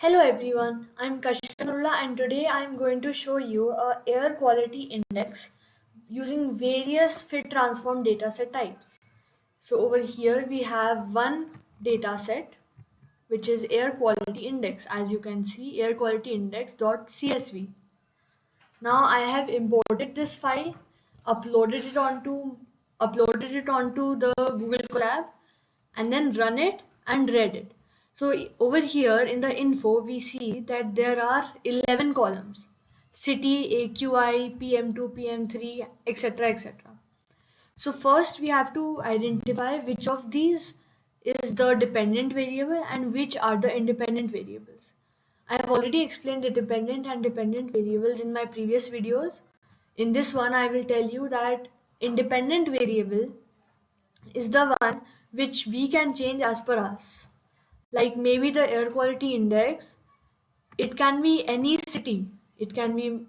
Hello everyone, I'm Kashika Narula and today I'm going to show you a air quality index using various fit transform dataset types. So over here we have one dataset which is air quality index. As you can see, air quality index.csv. Now I have imported this file, uploaded it onto the Google Colab, and then run it and read it. So over here in the info we see that there are 11 columns: city, AQI, PM2, PM3, etc., etc. So first we have to identify which of these is the dependent variable and which are the independent variables. I have already explained the dependent and dependent variables in my previous videos. In this one, I will tell you that independent variable is the one which we can change as per us. Like maybe the air quality index, it can be any city. It can be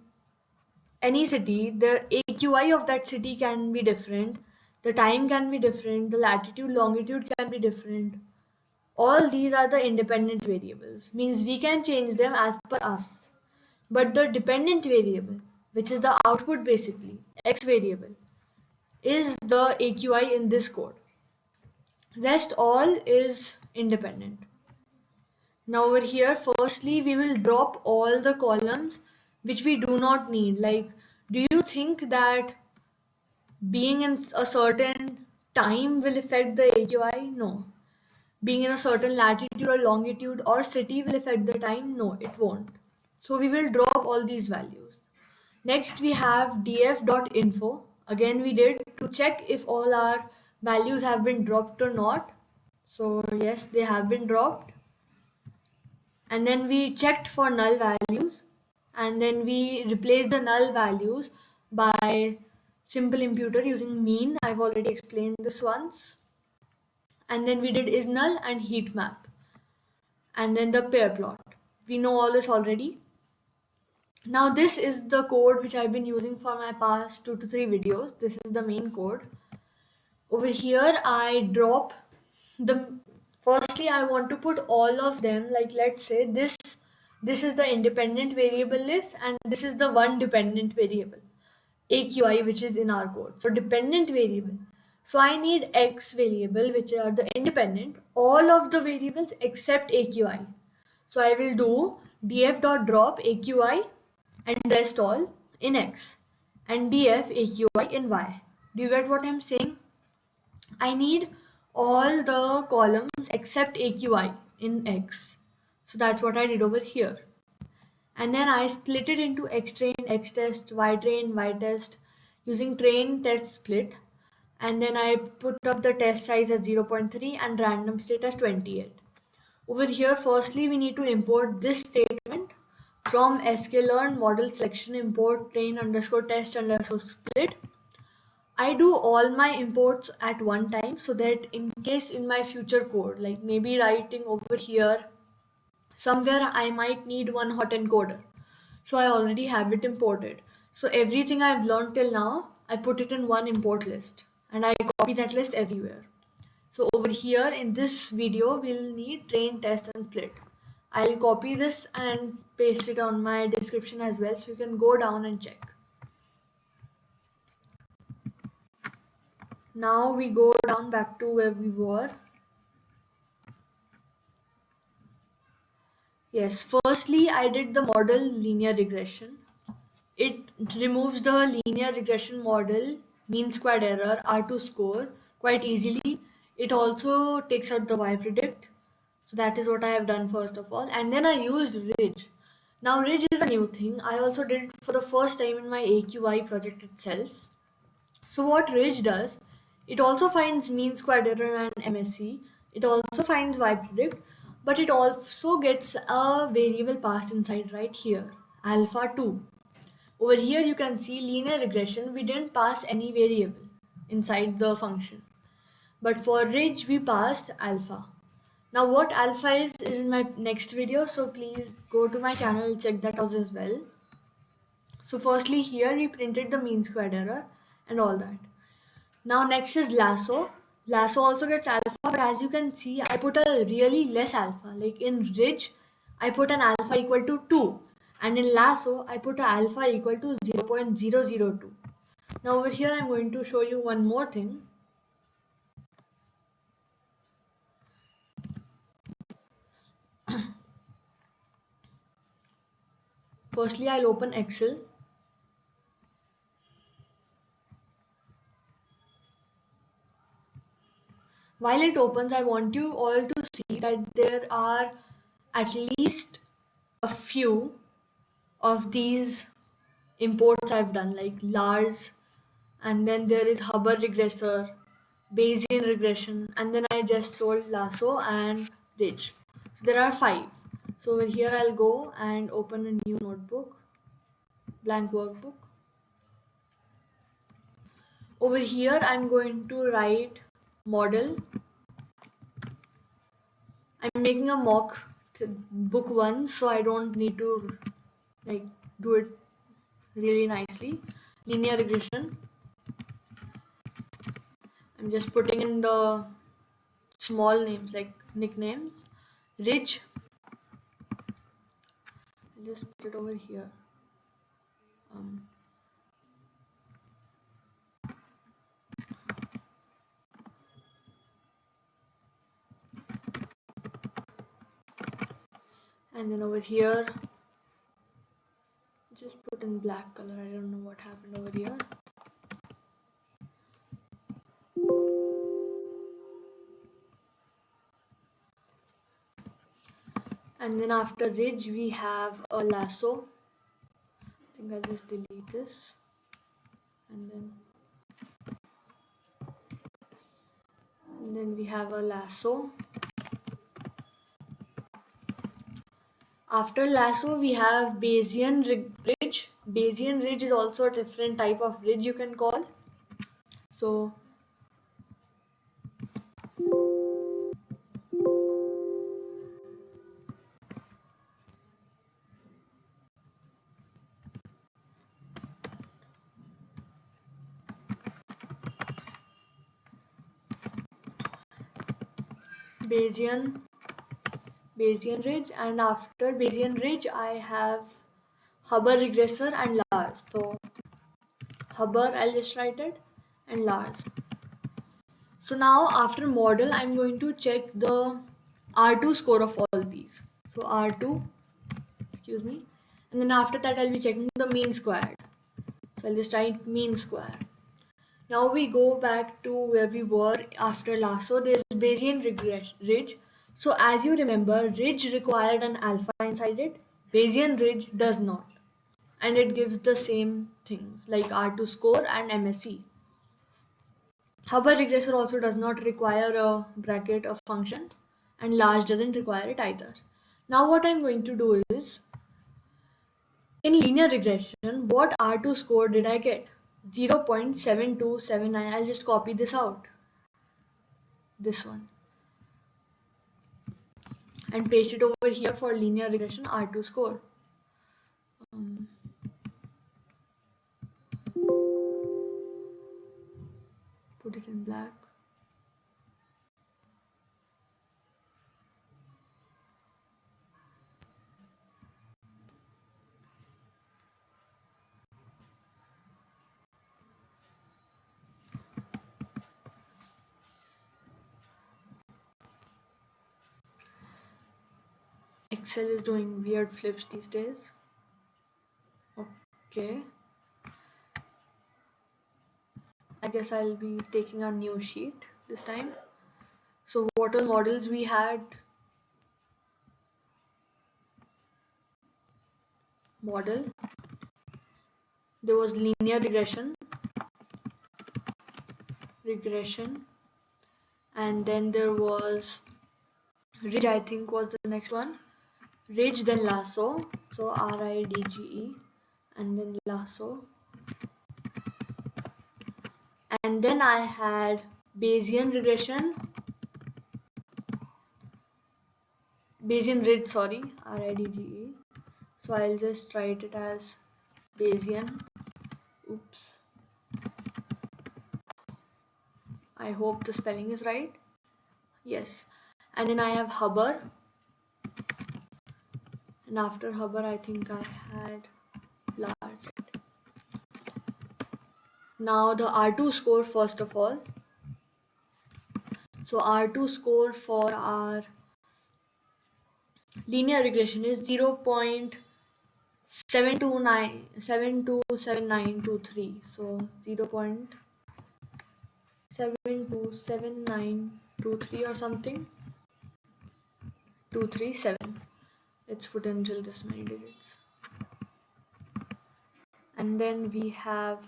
any city. The AQI of that city can be different. The time can be different. The latitude, longitude can be different. All these are the independent variables, means we can change them as per us. But the dependent variable, which is the output basically, x variable, is the AQI in this code. Rest all is independent. Now over here, firstly, we will drop all the columns which we do not need. Like, do you think that being in a certain time will affect the AQI? No. Being in a certain latitude or longitude or city will affect the time? No, it won't. So we will drop all these values. Next we have df.info. Again we did to check if all our values have been dropped or not. So yes, they have been dropped. And then we checked for null values, and then we replaced the null values by simple imputer using mean. I've already explained this once. And then we did is null and heat map, and then the pair plot. We know all this already. Now this is the code which I've been using for my past 2 to 3 videos. This is the main code. Over here I drop the, firstly I want to put all of them, like let's say this is the independent variable list and this is the one dependent variable, AQI, which is in our code. So dependent variable. So I need X variable, which are the independent, all of the variables except AQI. So I will do df.drop AQI and rest all in X and df AQI in Y. Do you get what I'm saying? I need all the columns except AQI in X. So that's what I did over here. And then I split it into xtrain, xtest, ytrain, ytest using train test split. And then I put up the test size as 0.3 and random state as 28. Over here, firstly, we need to import this statement from sklearn model selection import train underscore test and Lasso split. I do all my imports at one time so that in case in my future code, like maybe writing over here, somewhere I might need OneHotEncoder. So I already have it imported. So everything I've learned till now, I put it in one import list and I copy that list everywhere. So over here in this video, we'll need train, test and split. I'll copy this and paste it on my description as well, so you can go down and check. Now we go down back to where we were. Yes, firstly I did the model linear regression. It removes the linear regression model mean squared error R2 score quite easily. It also takes out the Y predict. So that is what I have done first of all. And then I used Ridge. Now Ridge is a new thing. I also did it for the first time in my AQI project itself. So what Ridge does, it also finds mean squared error and MSE. It also finds Y predict, but it also gets a variable passed inside right here, alpha 2. Over here you can see linear regression, we didn't pass any variable inside the function. But for Ridge we passed alpha. Now what alpha is in my next video, so please go to my channel, check that out as well. So firstly here we printed the mean squared error and all that. Now next is Lasso. Lasso also gets alpha, but as you can see I put a really less alpha. Like in Ridge I put an alpha equal to 2. And in Lasso, I put an alpha equal to 0.002. Now over here, I'm going to show you one more thing. Firstly, I'll open Excel. While it opens, I want you all to see that there are at least a few of these imports I've done, like Lars, and then there is HuberRegressor, Bayesian regression, and then I just sold Lasso and Ridge. So there are 5. So over here I'll go and open a new notebook, blank workbook. Over here I'm going to write model. I'm making a mock book 1, so I don't need to like do it really nicely. Linear regression. I'm just putting in the small names like nicknames. Ridge. I'll just put it over here. And then over here, just put in black color. I don't know what happened over here. And then after Ridge, we have a Lasso. I think I'll just delete this. And then we have a Lasso. After Lasso, we have BayesianRidge. BayesianRidge is also a different type of ridge you can call. So BayesianRidge, and after BayesianRidge, I have HuberRegressor and Lars. So Huber, I'll just write it, and Lars. So now after model, I'm going to check the R2 score of all these. So R2, excuse me, and then after that I'll be checking the mean squared. So I'll just write mean square. Now we go back to where we were after Lasso. There's Bayesian ridge. So as you remember, ridge required an alpha inside it. Bayesian ridge does not. And it gives the same things like R2 score and MSE. HuberRegressor also does not require a bracket of function, and Lars doesn't require it either. Now what I'm going to do is, in linear regression, what R2 score did I get? 0.7279. I'll just copy this out. This one. And paste it over here for linear regression R2 score. Put it in black. Excel is doing weird flips these days. Okay. I guess I'll be taking a new sheet this time. So what all models we had? Model. There was linear regression, and then there was Ridge, I think was the next one. Ridge, then Lasso. So RIDGE, and then Lasso. And then I had Bayesian regression, Bayesian ridge, sorry, RIDGE. So I'll just write it as Bayesian. Oops. I hope the spelling is right. Yes. And then I have Huber. And after Huber, I think I had Lars. Now the R2 score first of all. So R2 score for our linear regression is 0.727923. So 0.727923 or something. 237. Let's put until this many digits. And then we have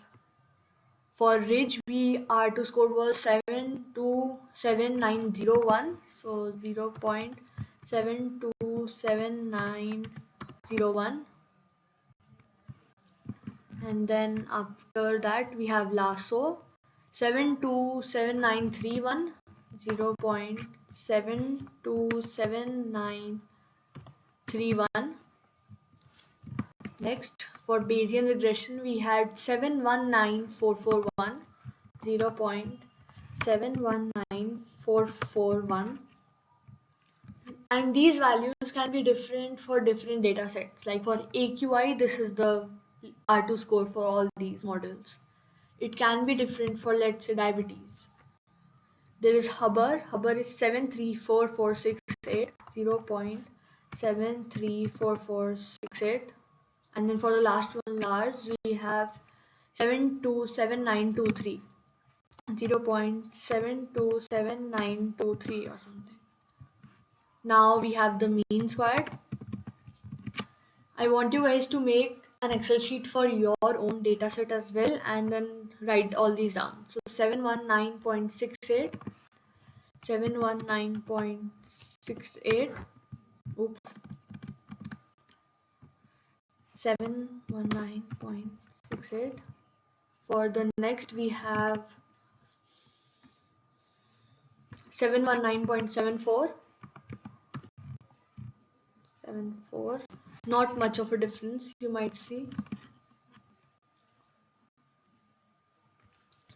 for Ridge, R2 score was 727,901. So 0.727901. And then after that we have Lasso 727,931. 0.727931. Next, for Bayesian regression, we had 719441, 0.719441. And these values can be different for different data sets. Like for AQI, this is the R2 score for all these models. It can be different for, let's say, diabetes. There is Huber. Huber is 734468, 0.734468. And then for the last one, Lars, we have 727,923, 0.727923 or something. Now we have the mean squared. I want you guys to make an Excel sheet for your own data set as well and then write all these down. So 719.68, 719.68, oops, 719.68. For the next, we have 719.74. 74. Not much of a difference, you might see.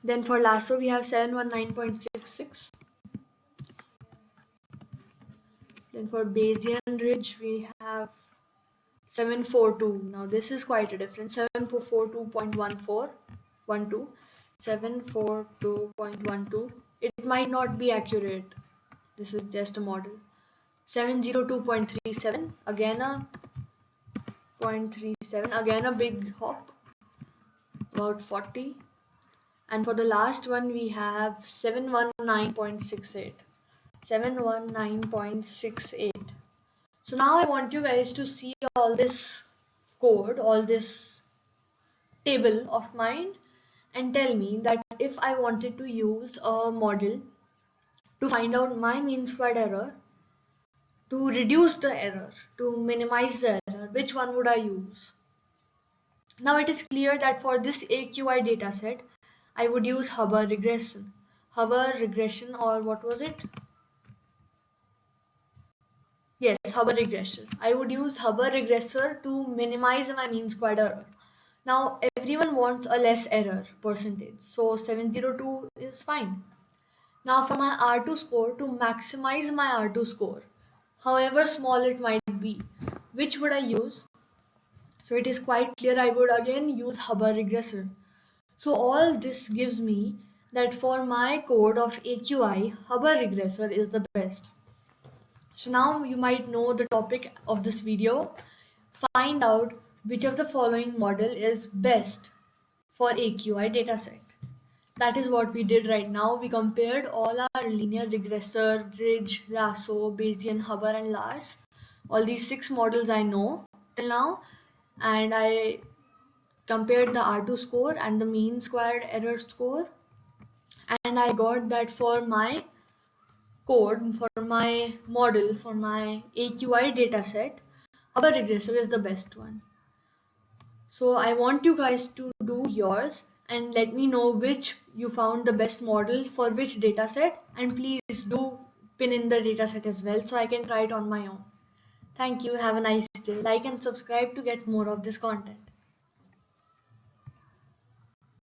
Then for Lasso, we have 719.66. Then for BayesianRidge, we have 742. Now this is quite a difference. 742.12. 742.12. It might not be accurate. This is just a model. 702.37. Again a 0.37. Again a big hop. About 40. And for the last one, we have 719.68. 719.68. So now I want you guys to see all this code, all this table of mine, and tell me that if I wanted to use a model to find out my mean squared error, to reduce the error, to minimize the error, which one would I use? Now it is clear that for this AQI dataset, I would use HuberRegression. HuberRegression, or what was it? Yes, HuberRegressor. I would use HuberRegressor to minimize my mean squared error. Now everyone wants a less error percentage, so 702 is fine. Now for my R2 score, to maximize my R2 score, however small it might be, which would I use? So it is quite clear I would again use HuberRegressor. So all this gives me that for my code of AQI, HuberRegressor is the best. So now you might know the topic of this video. Find out which of the following model is best for AQI dataset. That is what we did right now. We compared all our linear regressor, Ridge, Lasso, Bayesian, Huber and Lars. All these 6 models I know till now, and I compared the R2 score and the mean squared error score, and I got that for my code, for my model, for my AQI dataset, HuberRegressor is the best one. So I want you guys to do yours and let me know which you found the best model for which dataset, and please do pin in the dataset as well so I can try it on my own. Thank you. Have a nice day. Like and subscribe to get more of this content.